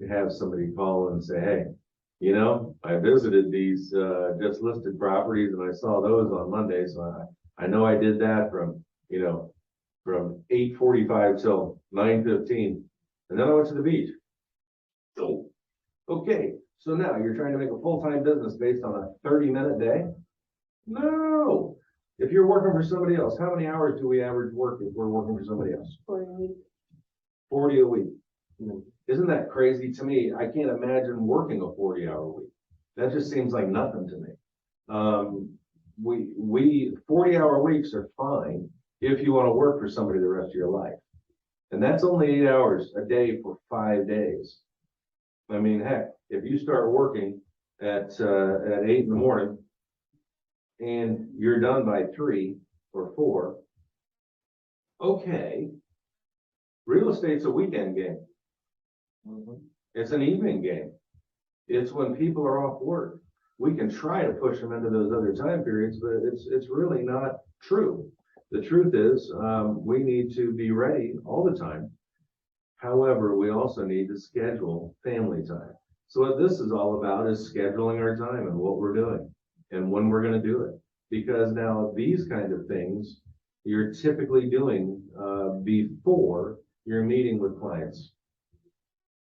have somebody call and say, hey, I visited these just listed properties and I saw those on Monday. So I know I did that from 8:45 till 9:15. And then I went to the beach. So, okay. So now you're trying to make a full-time business based on a 30-minute day? No. If you're working for somebody else, how many hours do we average work if we're working for somebody else? 40 a week. 40 a week. Isn't that crazy to me? I can't imagine working a 40-hour week. That just seems like nothing to me. 40-hour weeks are fine if you want to work for somebody the rest of your life. And that's only 8 hours a day for 5 days. I mean, heck, if you start working at 8 in the morning and you're done by 3 or 4, okay, real estate's a weekend game. It's an evening game. It's when people are off work. We can try to push them into those other time periods, but it's really not true. The truth is, we need to be ready all the time. However, we also need to schedule family time. So what this is all about is scheduling our time and what we're doing and when we're going to do it. Because now these kind of things you're typically doing before you're meeting with clients,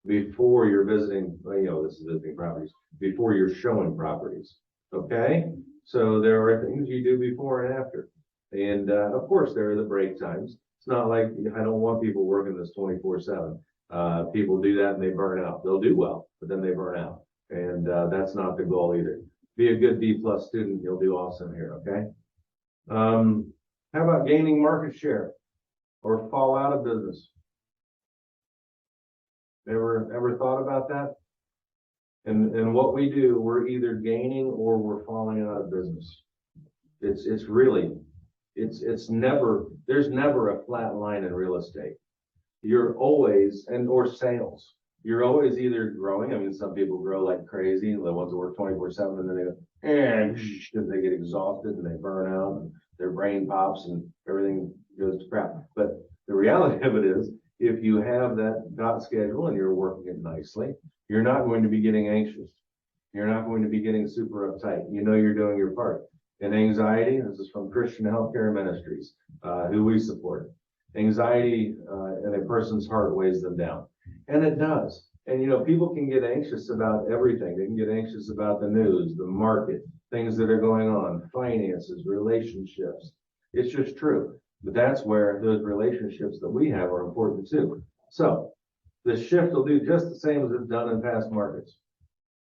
before you're visiting, this is visiting properties, before you're showing properties. Okay? So there are things you do before and after. And of course, there are the break times. It's not like I don't want people working this 24/7. People do that and they burn out. They'll do well, but then they burn out. And that's not the goal either. Be a good B+ student. You'll do awesome here. Okay. How about gaining market share or fall out of business? Ever thought about that? And what we do, we're either gaining or we're falling out of business. It's really It's never, there's never a flat line in real estate. You're always, or sales, you're always either growing. I mean, some people grow like crazy, the ones that work 24/7, and then they go, because they get exhausted and they burn out and their brain pops and everything goes to crap. But the reality of it is, if you have that dot schedule and you're working it nicely, you're not going to be getting anxious. You're not going to be getting super uptight. You know you're doing your part. And anxiety, this is from Christian Healthcare Ministries, who we support. Anxiety in a person's heart weighs them down. And it does. And, you know, people can get anxious about everything. They can get anxious about the news, the market, things that are going on, finances, relationships. It's just true. But that's where those relationships that we have are important too. So the shift will do just the same as it's done in past markets.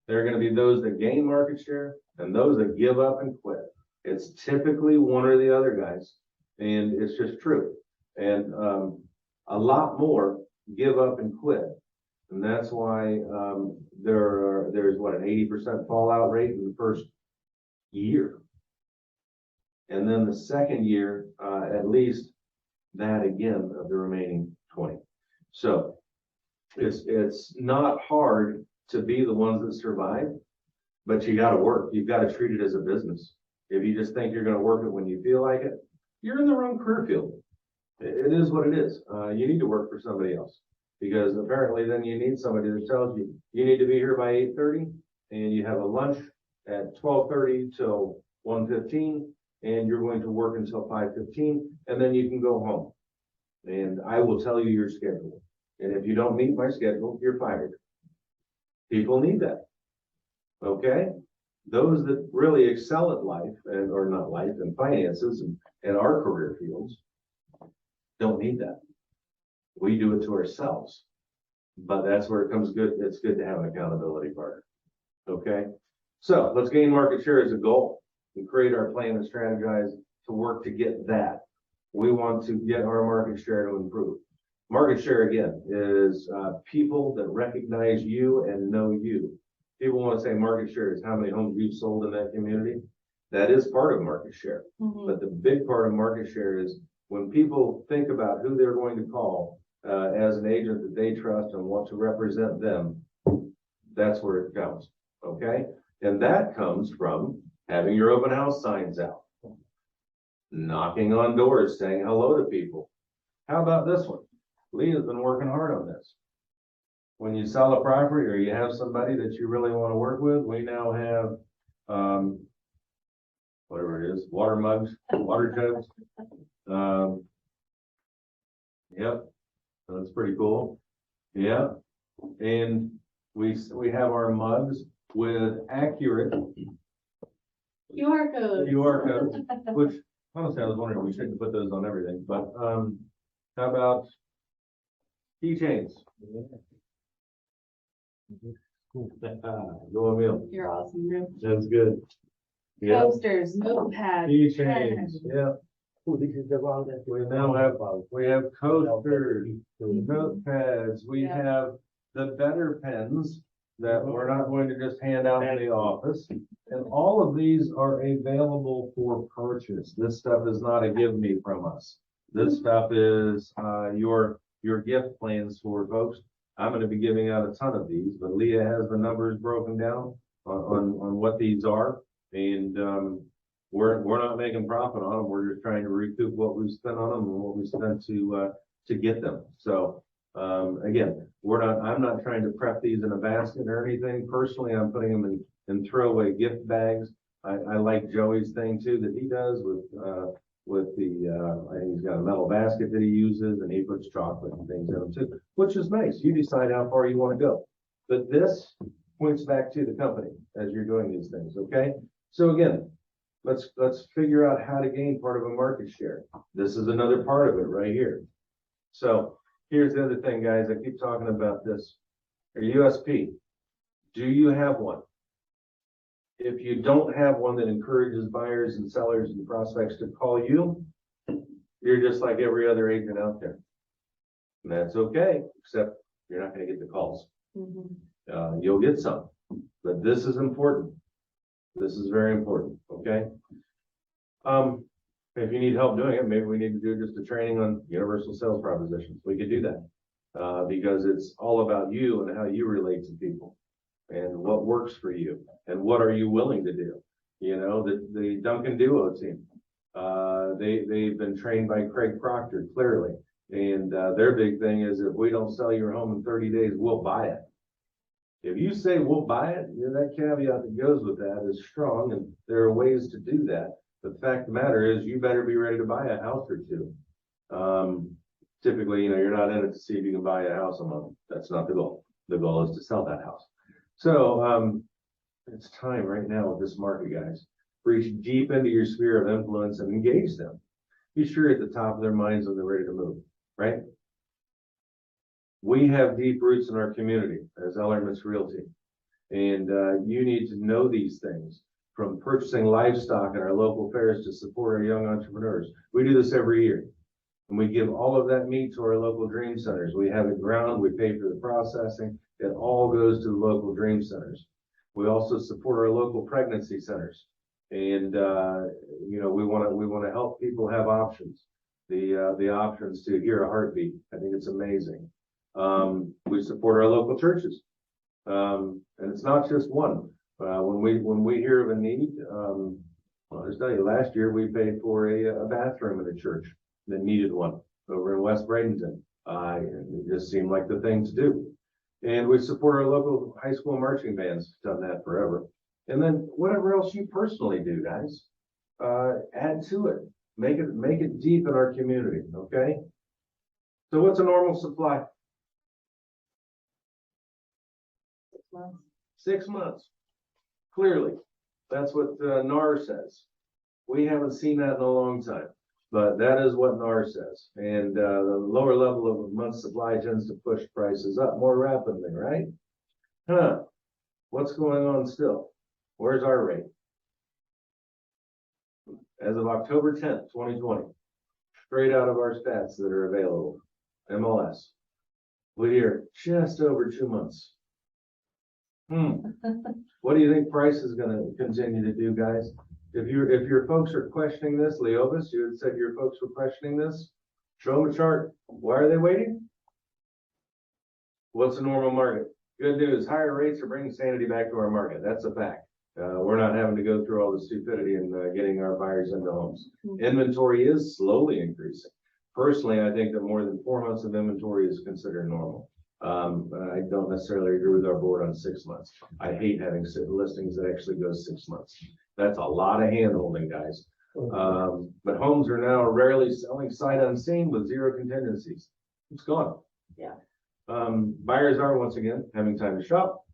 There are going to be those that gain market share and those that give up and quit. It's typically one or the other, guys. And it's just true. And a lot more give up and quit. And that's why there's what, an 80% fallout rate in the first year. And then the second year, at least that again of the remaining 20. So it's not hard to be the ones that survive, but you got to work. You've got to treat it as a business. If you just think you're going to work it when you feel like it, you're in the wrong career field. It is what it is. You need to work for somebody else, because apparently then you need somebody that tells you you need to be here by 8:30 and you have a lunch at 12:30 till 1:15 and you're going to work until 5:15 and then you can go home. And I will tell you your schedule. And if you don't meet my schedule, you're fired. People need that. Okay? Those that really excel at life, or not life, and finances and our career fields don't need that. We do it to ourselves. But that's where it comes good. It's good to have an accountability partner. Okay? So let's gain market share as a goal and create our plan and strategize to work to get that. We want to get our market share to improve. Market share, again, is people that recognize you and know you. People want to say market share is how many homes you've sold in that community. That is part of market share. Mhm. But the big part of market share is when people think about who they're going to call as an agent that they trust and want to represent them, that's where it comes. Okay? And that comes from having your open house signs out, knocking on doors, saying hello to people. How about this one? Lee has been working hard on this. When you sell a property or you have somebody that you really want to work with, we now have, whatever it is, water mugs, water jugs. Yep, that's pretty cool. Yeah, and we have our mugs with accurate QR codes. which honestly I was wondering if we shouldn't put those on everything, but how about keychains? Go Emil. You're awesome, Rube. That's good. Yeah, Posters, notepads. keychains, pens. yeah. Oh, this is the one that We now have, we have coasters, notepads, we have the better pens that we're not going to just hand out in the office. And all of these are available for purchase. This stuff is not a give me from us. This stuff is your gift plans for folks. I'm going to be giving out a ton of these, but Leah has the numbers broken down on what these are. And we're not making profit on them. We're just trying to recoup what we've spent on them and what we spent to get them. So again, I'm not trying to prep these in a basket or anything. Personally, I'm putting them in throwaway gift bags. I like Joey's thing too that he does with the I think he's got a metal basket that he uses and he puts chocolate and things in them too, which is nice. You decide how far you want to go. But this points back to the company as you're doing these things, okay? So again, let's figure out how to gain part of a market share. This is another part of it right here. So here's the other thing, guys. I keep talking about this. Your USP. Do you have one? If you don't have one that encourages buyers and sellers and prospects to call you, you're just like every other agent out there. And that's okay, except you're not going to get the calls. Mhm. You'll get some, but this is important. This is very important, okay? If you need help doing it, maybe we need to do just a training on universal sales propositions. We could do that. Because it's all about you and how you relate to people and what works for you and what are you willing to do. You know, the Duncan Duo team, they've been trained by Craig Proctor, clearly. And their big thing is if we don't sell your home in 30 days, we'll buy it. If you say we'll buy it, you know, that caveat that goes with that is strong, and there are ways to do that. But the fact of the matter is you better be ready to buy a house or two. Typically, you know, you're not in it to see if you can buy a house a month. That's not the goal. The goal is to sell that house. So it's time right now with this market, guys. Reach deep into your sphere of influence and engage them. Be sure you're at the top of their minds when they're ready to move, right? We have deep roots in our community as Ellerman's Realty. And you need to know these things, from purchasing livestock at our local fairs to support our young entrepreneurs. We do this every year. And we give all of that meat to our local dream centers. We have it ground, we pay for the processing. It all goes to the local dream centers. We also support our local pregnancy centers. And, you know, we want to help people have options. The options to hear a heartbeat. I think it's amazing. We support our local churches. And it's not just one. When we hear of a need, well, I'll just tell you, last year we paid for a bathroom in a church that needed one over in West Bradenton. It just seemed like the thing to do. And we support our local high school marching bands. Done that forever. And then whatever else you personally do, guys, add to it. Make it deep in our community. Okay. So what's a normal supply? 6 months. 6 months. Clearly, that's what NAR says. We haven't seen that in a long time. But that is what NAR says. And the lower level of a month's supply tends to push prices up more rapidly, right? What's going on still? Where's our rate? As of October 10th, 2020, straight out of our stats that are available, MLS, we hear just over 2 months. What do you think price is going to continue to do, guys? If your folks are questioning this, Leovis, you had said your folks were questioning this. Show them a chart. Why are they waiting? What's a normal market? Good news. Higher rates are bringing sanity back to our market. That's a fact. We're not having to go through all the stupidity and getting our buyers into homes. Inventory is slowly increasing. Personally, I think that more than 4 months of inventory is considered normal. I don't necessarily agree with our board on 6 months. I hate having listings that actually go 6 months. That's a lot of hand holding, guys. But homes are now rarely selling sight unseen with zero contingencies. It's gone. Yeah. Buyers are once again having time to shop.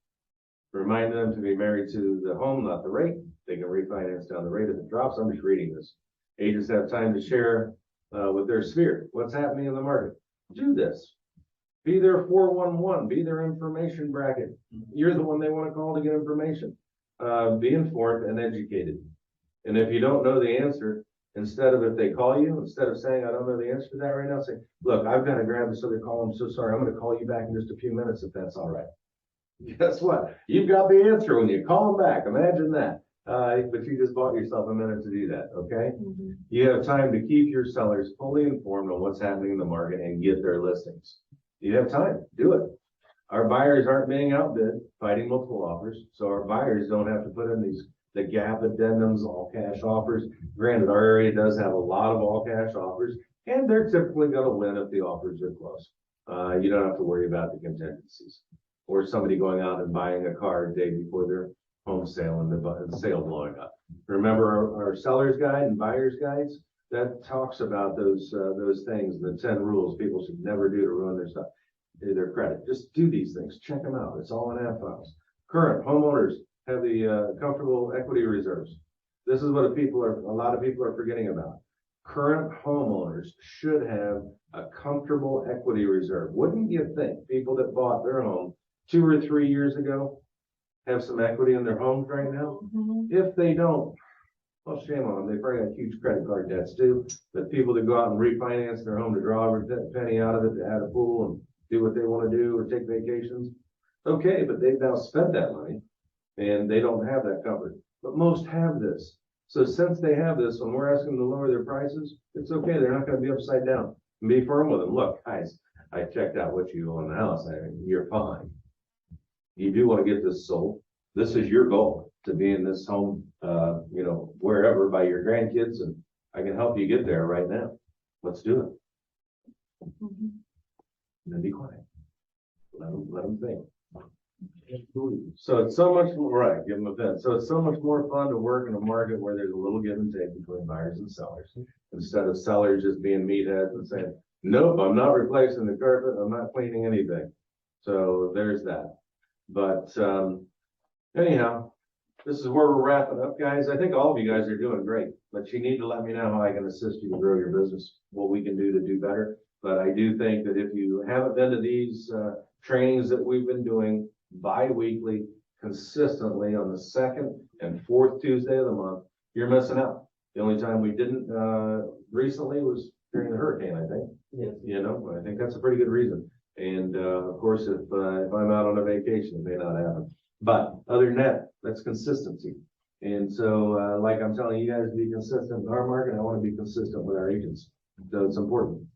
Remind them to be married to the home, not the rate. They can refinance down the rate if it drops. I'm just reading this. Agents have time to share with their sphere what's happening in the market. Do this. Be their 411. Be their information bracket. You're the one they want to call to get information. Be informed and educated. And if you don't know the answer, instead of if they call you, instead of saying, I don't know the answer to that right now, say, look, I've got to grab this other call. I'm so sorry. I'm going to call you back in just a few minutes if that's all right. Guess what? You've got the answer when you call them back. Imagine that. But you just bought yourself a minute to do that. Okay. You have time to keep your sellers fully informed on what's happening in the market and get their listings. You have time. Do it. Our buyers aren't being outbid, fighting multiple offers. So our buyers don't have to put in the gap addendums, all cash offers. Granted, our area does have a lot of all cash offers, and they're typically going to win if the offers are close. You don't have to worry about the contingencies or somebody going out and buying a car a day before their home sale and the sale blowing up. Remember our seller's guide and buyer's guides? That talks about those things, the 10 rules people should never do to ruin their stuff. Their credit. Just do these things. Check them out. It's all in app files. Current homeowners have the comfortable equity reserves. This is what a lot of people are forgetting about. Current homeowners should have a comfortable equity reserve. Wouldn't you think people that bought their home 2 or 3 years ago have some equity in their homes right now? If they don't, well, shame on them. They probably got huge credit card debts too. But people that go out and refinance their home to draw every penny out of it to add a pool and do what they want to do or take vacations. Okay, but they've now spent that money and they don't have that comfort. But most have this. So since they have this, when we're asking them to lower their prices, it's okay. They're not gonna be upside down. Be firm with them. Look, guys, I checked out what you owe on the house. You're fine. You do want to get this sold. This is your goal, to be in this home, wherever by your grandkids, and I can help you get there right now. Let's do it. Mhm. And then be quiet. Let them think. So it's so much more, right, give them a vent. So it's so much more fun to work in a market where there's a little give and take between buyers and sellers. Instead of sellers just being meatheads and saying, nope, I'm not replacing the carpet, I'm not cleaning anything. So there's that. But anyhow, this is where we're wrapping up, guys. I think all of you guys are doing great, but you need to let me know how I can assist you to grow your business, what we can do to do better. But I do think that if you haven't been to these trainings that we've been doing bi-weekly, consistently on the second and fourth Tuesday of the month, you're missing out. The only time we didn't recently was during the hurricane, I think. Yes. I think that's a pretty good reason. And of course, if I'm out on a vacation, it may not happen. But other than that, that's consistency. And so, like I'm telling you guys, to be consistent in our market, I want to be consistent with our agents. So it's important.